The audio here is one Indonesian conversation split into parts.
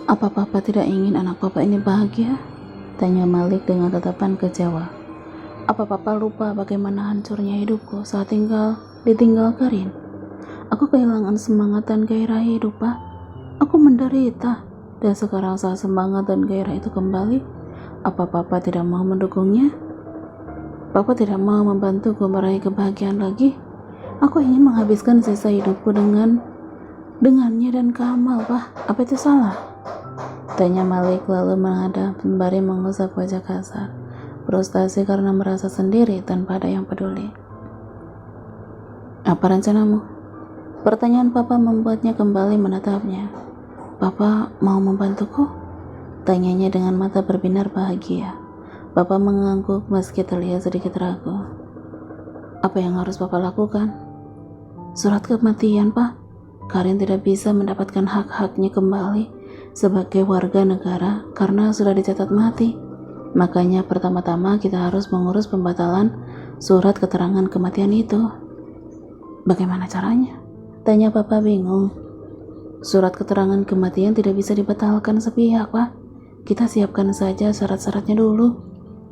Apa papa tidak ingin anak papa ini bahagia? Tanya Malik dengan tatapan kecewa. Apa papa lupa bagaimana hancurnya hidupku saat ditinggal Karin? Aku kehilangan semangat dan gairah hidup, Pak. Aku menderita. Dan sekarang saat semangat dan gairah itu kembali, apa papa tidak mau mendukungnya? Papa tidak mau membantuku meraih kebahagiaan lagi? Aku ingin menghabiskan sisa hidupku dengannya dan Kamal, Pak. Apa itu salah? Tanya Malik lalu menghadap sembari mengusap wajah kasar, frustasi karena merasa sendiri tanpa ada yang peduli. Apa rencanamu? Pertanyaan papa membuatnya kembali menatapnya. Papa mau membantuku? Tanyanya dengan mata berbinar bahagia. Papa mengangguk meski terlihat sedikit ragu. Apa yang harus papa lakukan? Surat kematian, Pak. Karin tidak bisa mendapatkan hak-haknya kembali sebagai warga negara karena sudah dicatat mati. Makanya pertama-tama kita harus mengurus pembatalan surat keterangan kematian itu. Bagaimana caranya? Tanya papa bingung. Surat keterangan kematian tidak bisa dibatalkan sepihak, Pak. Kita siapkan saja syarat-syaratnya dulu.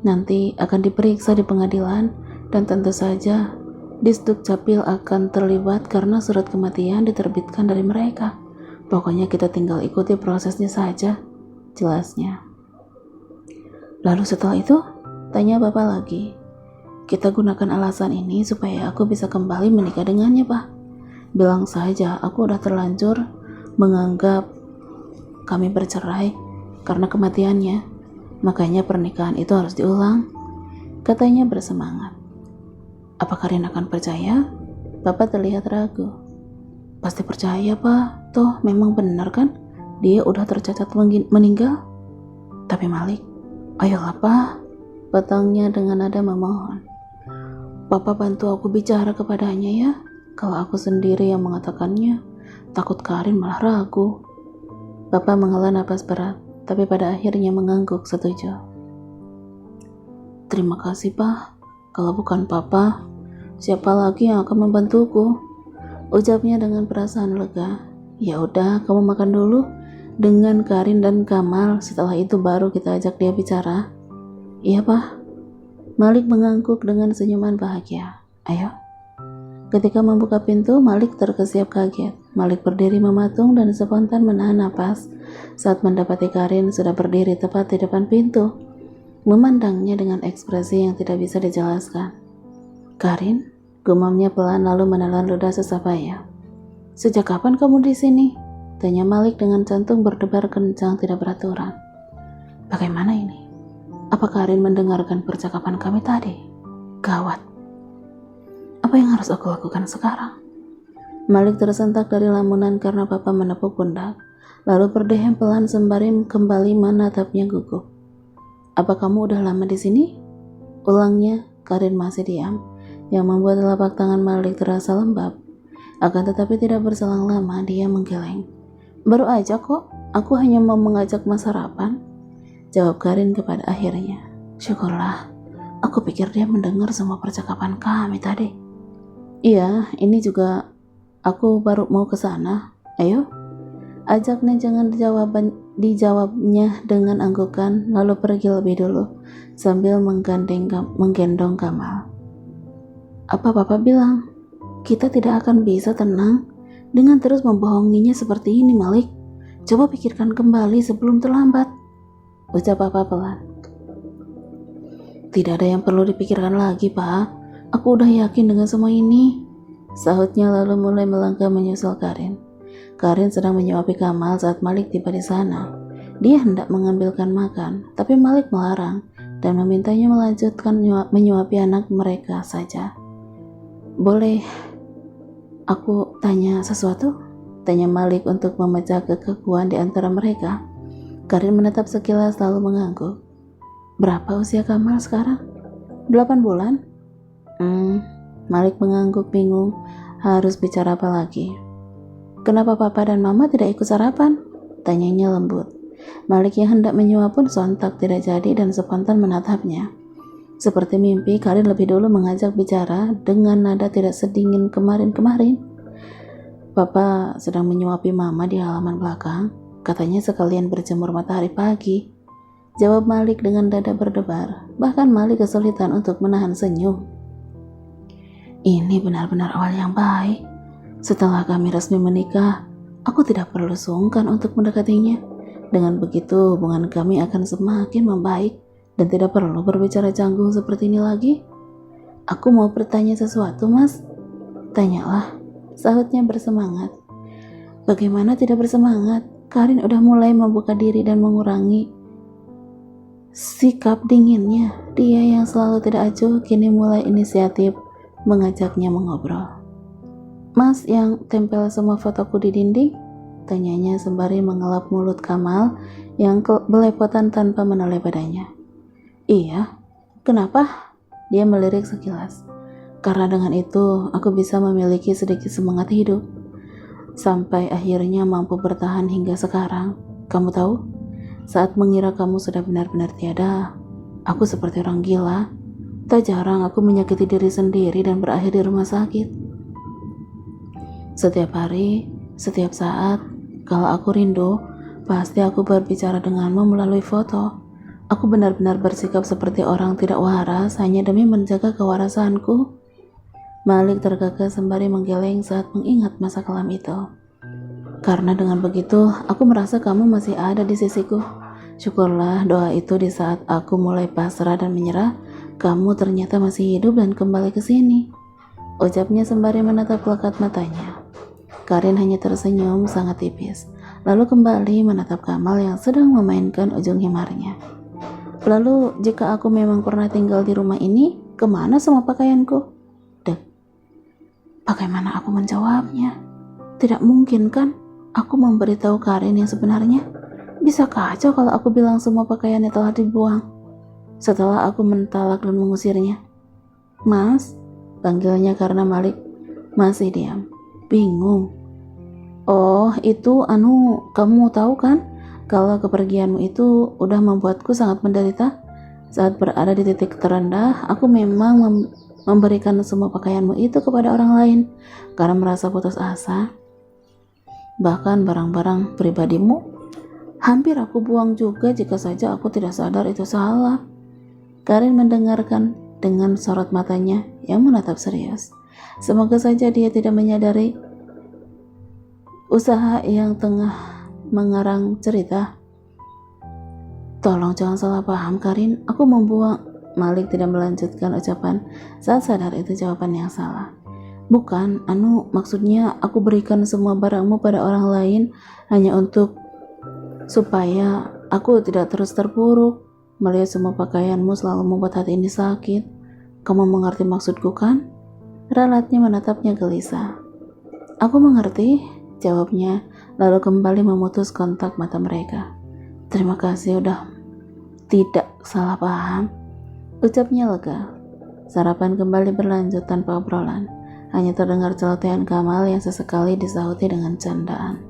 Nanti akan diperiksa di pengadilan dan tentu saja Disduk Capil akan terlibat karena surat kematian diterbitkan dari mereka. Pokoknya kita tinggal ikuti prosesnya saja, jelasnya. Lalu setelah itu, tanya Bapak lagi. Kita gunakan alasan ini supaya aku bisa kembali menikah dengannya, Pak. Bilang saja aku udah terlanjur menganggap kami bercerai karena kematiannya. Makanya pernikahan itu harus diulang, katanya bersemangat. Apa Karin akan percaya? Bapak terlihat ragu. Pasti percaya, Pak. Toh memang benar kan? Dia udah tercatat meninggal. Tapi Malik, ayolah, Pak. Petangnya dengan nada memohon. Papa bantu aku bicara kepadanya ya. Kalau aku sendiri yang mengatakannya, takut Karin malah ragu. Bapak menghela napas berat, tapi pada akhirnya mengangguk setuju. Terima kasih, Pak. Kalau bukan Papa, siapa lagi yang akan membantuku? Ucapnya dengan perasaan lega. Ya udah, kamu makan dulu dengan Karin dan Kamal. Setelah itu baru kita ajak dia bicara. Iya, Pak. Malik mengangguk dengan senyuman bahagia. Ayo. Ketika membuka pintu, Malik terkesiap kaget. Malik berdiri mematung dan spontan menahan napas saat mendapati Karin sudah berdiri tepat di depan pintu, memandangnya dengan ekspresi yang tidak bisa dijelaskan. Karin, gumamnya pelan lalu menelan ludah sesak payah. Sejak kapan kamu di sini? Tanya Malik dengan jantung berdebar kencang tidak beraturan. Bagaimana ini? Apa Karin mendengarkan percakapan kami tadi? Gawat. Apa yang harus aku lakukan sekarang? Malik tersentak dari lamunan karena papa menepuk pundak, lalu berdehem pelan sembari kembali menatapnya gugup. Apa kamu udah lama di sini? Ulangnya. Karin masih diam, yang membuat telapak tangan Malik terasa lembab. Akan tetapi tidak berselang lama dia menggeleng. Baru aja kok, aku hanya mau mengajak mas sarapan, jawab Karin kepada akhirnya. Syukurlah, aku pikir dia mendengar semua percakapan kami tadi. Iya, ini juga aku baru mau ke sana. Ayo, ajaknya jangan dijawabnya dengan anggukan, lalu pergi lebih dulu sambil menggendong Kamal. Apa Papa bilang? Kita tidak akan bisa tenang dengan terus membohonginya seperti ini, Malik. Coba pikirkan kembali sebelum terlambat, ucap Papa pelan. Tidak ada yang perlu dipikirkan lagi, Pak. Aku udah yakin dengan semua ini, sahutnya lalu mulai melangkah menyusul Karin. Karin sedang menyuapi Kamal saat Malik tiba di sana. Dia hendak mengambilkan makan, tapi Malik melarang dan memintanya melanjutkan menyuapi anak mereka saja. Boleh aku tanya sesuatu? Tanya Malik untuk memecah kekekuan di antara mereka. Karin menatap sekilas lalu mengangguk. Berapa usia Kamal sekarang? 8 bulan? Malik mengangguk bingung harus bicara apa lagi. Kenapa Papa dan Mama tidak ikut sarapan? Tanyanya lembut. Malik yang hendak menyuap pun sontak tidak jadi dan spontan menatapnya. Seperti mimpi, Karin lebih dulu mengajak bicara dengan nada tidak sedingin kemarin-kemarin. Papa sedang menyuapi Mama di halaman belakang. Katanya sekalian berjemur matahari pagi. Jawab Malik dengan dada berdebar. Bahkan Malik kesulitan untuk menahan senyum. Ini benar-benar awal yang baik. Setelah kami resmi menikah, aku tidak perlu sungkan untuk mendekatinya. Dengan begitu hubungan kami akan semakin membaik dan tidak perlu berbicara canggung seperti ini lagi. Aku mau bertanya sesuatu, Mas. Tanyalah, sahutnya bersemangat. Bagaimana tidak bersemangat? Karin udah mulai membuka diri dan mengurangi sikap dinginnya. Dia yang selalu tidak acuh kini mulai inisiatif mengajaknya mengobrol. Mas yang tempel semua fotoku di dinding? Tanyanya sembari mengelap mulut Kamal yang belepotan tanpa menoleh padanya. Iya, kenapa? Dia melirik sekilas. Karena dengan itu aku bisa memiliki sedikit semangat hidup. Sampai akhirnya mampu bertahan hingga sekarang. Kamu tahu? Saat mengira kamu sudah benar-benar tiada, aku seperti orang gila. Tak jarang aku menyakiti diri sendiri dan berakhir di rumah sakit. Setiap hari, setiap saat, kalau aku rindu, pasti aku berbicara denganmu melalui foto. Aku benar-benar bersikap seperti orang tidak waras hanya demi menjaga kewarasanku. Malik tergagah sembari menggeleng saat mengingat masa kelam itu. Karena dengan begitu, aku merasa kamu masih ada di sisiku. Syukurlah doa itu di saat aku mulai pasrah dan menyerah, kamu ternyata masih hidup dan kembali ke sini. Ucapnya sembari menatap lekat matanya. Karin hanya tersenyum sangat tipis, lalu kembali menatap Kamal yang sedang memainkan ujung himarnya. Lalu, jika aku memang pernah tinggal di rumah ini, kemana semua pakaianku? Dek, bagaimana aku menjawabnya? Tidak mungkin kan? Aku memberitahu Karin yang sebenarnya. Bisa kacau kalau aku bilang semua pakaiannya telah dibuang. Setelah aku mentalak dan mengusirnya. Mas, panggilnya karena Malik masih diam. Bingung. Oh, itu kamu tahu kan? Kalau kepergianmu itu udah membuatku sangat menderita. Saat berada di titik terendah, aku memang memberikan semua pakaianmu itu kepada orang lain karena merasa putus asa. Bahkan barang-barang pribadimu hampir aku buang juga jika saja aku tidak sadar itu salah. Karin mendengarkan dengan sorot matanya yang menatap serius. Semoga saja dia tidak menyadari usaha yang tengah mengarang cerita. Tolong jangan salah paham Karin, aku membuang. Malik tidak melanjutkan ucapan saat sadar itu jawaban yang salah. Bukan, maksudnya aku berikan semua barangmu pada orang lain hanya untuk supaya aku tidak terus terpuruk. Melihat semua pakaianmu selalu membuat hati ini sakit. Kamu mengerti maksudku kan? Ralatnya menatapnya gelisah. Aku mengerti, jawabnya, lalu kembali memutus kontak mata mereka. Terima kasih udah tidak salah paham, ucapnya lega. Sarapan kembali berlanjut tanpa obrolan. Hanya terdengar celotehan Kamal yang sesekali disahuti dengan candaan.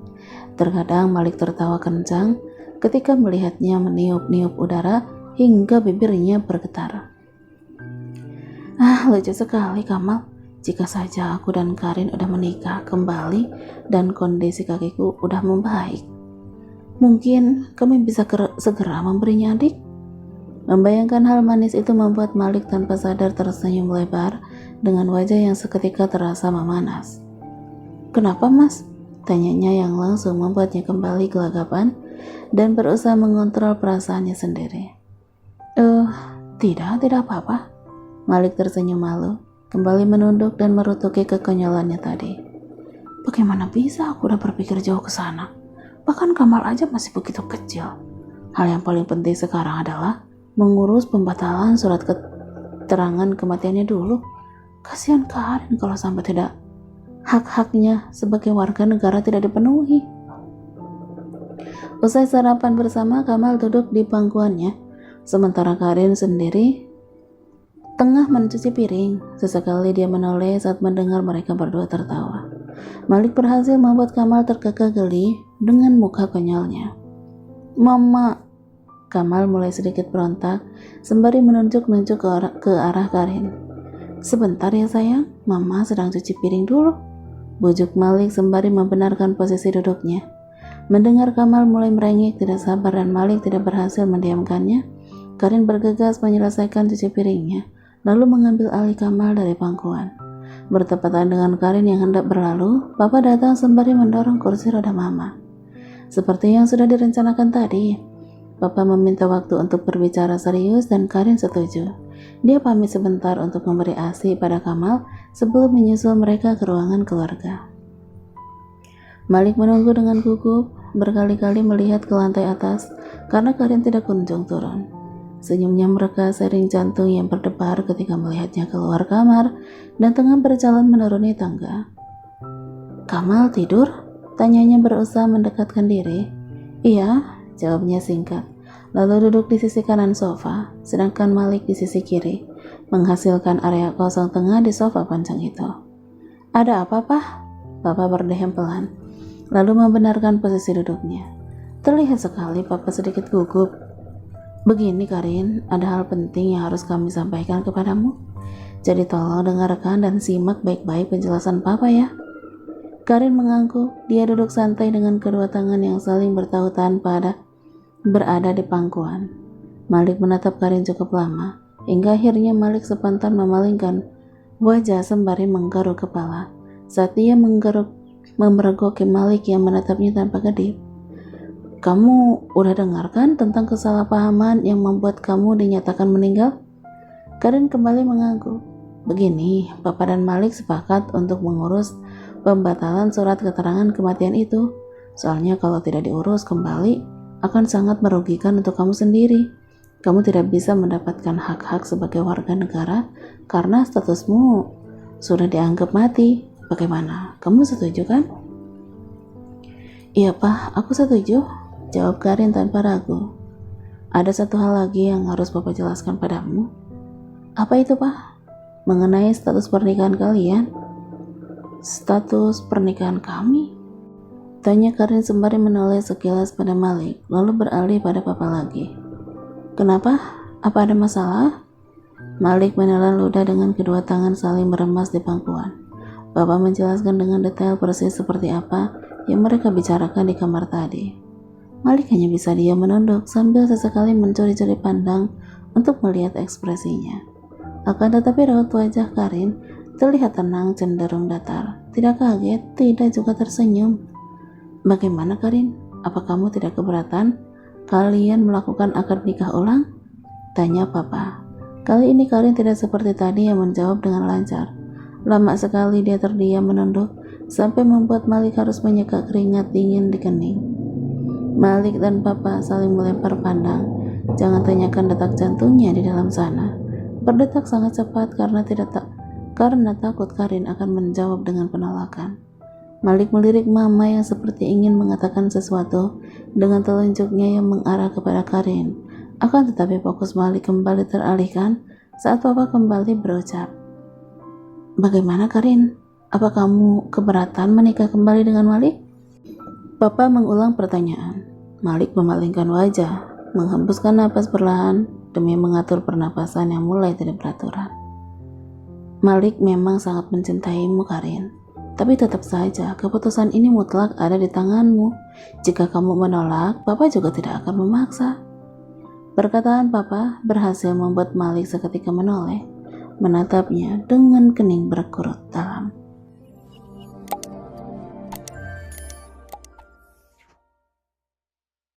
Terkadang Malik tertawa kencang ketika melihatnya meniup-niup udara hingga bibirnya bergetar. Lucu sekali Kamal. Jika saja aku dan Karin udah menikah kembali dan kondisi kakiku udah membaik, mungkin kami bisa segera memberinya adik. Membayangkan hal manis itu membuat Malik tanpa sadar tersenyum lebar dengan wajah yang seketika terasa memanas. Kenapa mas? Tanyanya yang langsung membuatnya kembali gelagapan dan berusaha mengontrol perasaannya sendiri. Tidak apa-apa. Malik tersenyum malu, kembali menunduk dan merutuki kekonyolannya tadi. Bagaimana bisa aku udah berpikir jauh ke sana? Bahkan Kamal aja masih begitu kecil. Hal yang paling penting sekarang adalah mengurus pembatalan surat keterangan kematiannya dulu. Kasihan Karin kalau sampai tidak hak-haknya sebagai warga negara tidak dipenuhi. Usai sarapan bersama, Kamal duduk di pangkuannya, sementara Karin sendiri tengah mencuci piring. Sesekali dia menoleh saat mendengar mereka berdua tertawa. Malik berhasil membuat Kamal terkekeh geli dengan muka konyolnya. Mama, Kamal mulai sedikit berontak sembari menunjuk-nunjuk ke arah Karin. Sebentar ya sayang, Mama sedang cuci piring dulu, bujuk Malik sembari membenarkan posisi duduknya. Mendengar Kamal mulai merengek tidak sabar dan Malik tidak berhasil mendiamkannya, Karin bergegas menyelesaikan cuci piringnya, lalu mengambil alih Kamal dari pangkuan. Bertepatan dengan Karin yang hendak berlalu, Papa datang sembari mendorong kursi roda Mama. Seperti yang sudah direncanakan tadi, Papa meminta waktu untuk berbicara serius dan Karin setuju. Dia pamit sebentar untuk memberi ASI pada Kamal sebelum menyusul mereka ke ruangan keluarga. Malik menunggu dengan gugup, berkali-kali melihat ke lantai atas karena Karin tidak kunjung turun. Senyumnya mereka sering jantung yang berdebar ketika melihatnya keluar kamar dan tengah berjalan menuruni tangga. "Kamal tidur?" tanyanya berusaha mendekatkan diri. "Iya," jawabnya singkat, lalu duduk di sisi kanan sofa, sedangkan Malik di sisi kiri, menghasilkan area kosong tengah di sofa panjang itu. "Ada apa, Pak?" Papa berdehem pelan, lalu membenarkan posisi duduknya. Terlihat sekali Papa sedikit gugup. "Begini Karin, ada hal penting yang harus kami sampaikan kepadamu. Jadi tolong dengarkan dan simak baik-baik penjelasan Papa ya." Karin mengangguk. Dia duduk santai dengan kedua tangan yang saling bertautan berada di pangkuan. Malik menatap Karin cukup lama, hingga akhirnya Malik spontan memalingkan wajah sembari menggaruk kepala. Saat dia memergoki Malik yang menatapnya tanpa kedip. "Kamu udah dengar kan tentang kesalahpahaman yang membuat kamu dinyatakan meninggal?" Karin kembali mengangguk. "Begini, Papa dan Malik sepakat untuk mengurus pembatalan surat keterangan kematian itu. Soalnya kalau tidak diurus kembali, akan sangat merugikan untuk kamu sendiri. Kamu tidak bisa mendapatkan hak-hak sebagai warga negara karena statusmu sudah dianggap mati. Bagaimana? Kamu setuju kan?" "Iya, Pak, aku setuju," jawab Karin tanpa ragu. "Ada satu hal lagi yang harus Papa jelaskan padamu." "Apa itu, Pak?" "Mengenai status pernikahan kalian." "Status pernikahan kami?" tanya Karin sembari menoleh sekilas pada Malik, lalu beralih pada Papa lagi. "Kenapa? Apa ada masalah?" Malik menelan ludah dengan kedua tangan saling meremas di pangkuan. Papa menjelaskan dengan detail persis seperti apa yang mereka bicarakan di kamar tadi. Malik hanya bisa diam menunduk sambil sesekali mencuri-curi pandang untuk melihat ekspresinya. Akan tetapi raut wajah Karin terlihat tenang, cenderung datar. Tidak kaget, tidak juga tersenyum. "Bagaimana Karin? Apa kamu tidak keberatan kalian melakukan akad nikah ulang?" tanya Papa. Kali ini Karin tidak seperti tadi yang menjawab dengan lancar. Lama sekali dia terdiam menunduk sampai membuat Malik harus menyeka keringat dingin di kening. Malik dan Papa saling melempar pandang. Jangan tanyakan detak jantungnya di dalam sana. Berdetak sangat cepat karena takut Karin akan menjawab dengan penolakan. Malik melirik Mama yang seperti ingin mengatakan sesuatu dengan telunjuknya yang mengarah kepada Karin. Akan tetapi fokus Malik kembali teralihkan saat Papa kembali berucap, "Bagaimana Karin? Apa kamu keberatan menikah kembali dengan Malik?" Papa mengulang pertanyaan. Malik memalingkan wajah, menghembuskan napas perlahan demi mengatur pernapasan yang mulai tidak beraturan. "Malik memang sangat mencintaimu Karin, tapi tetap saja keputusan ini mutlak ada di tanganmu. Jika kamu menolak, Papa juga tidak akan memaksa." Perkataan Papa berhasil membuat Malik seketika menoleh, menatapnya dengan kening berkerut dalam.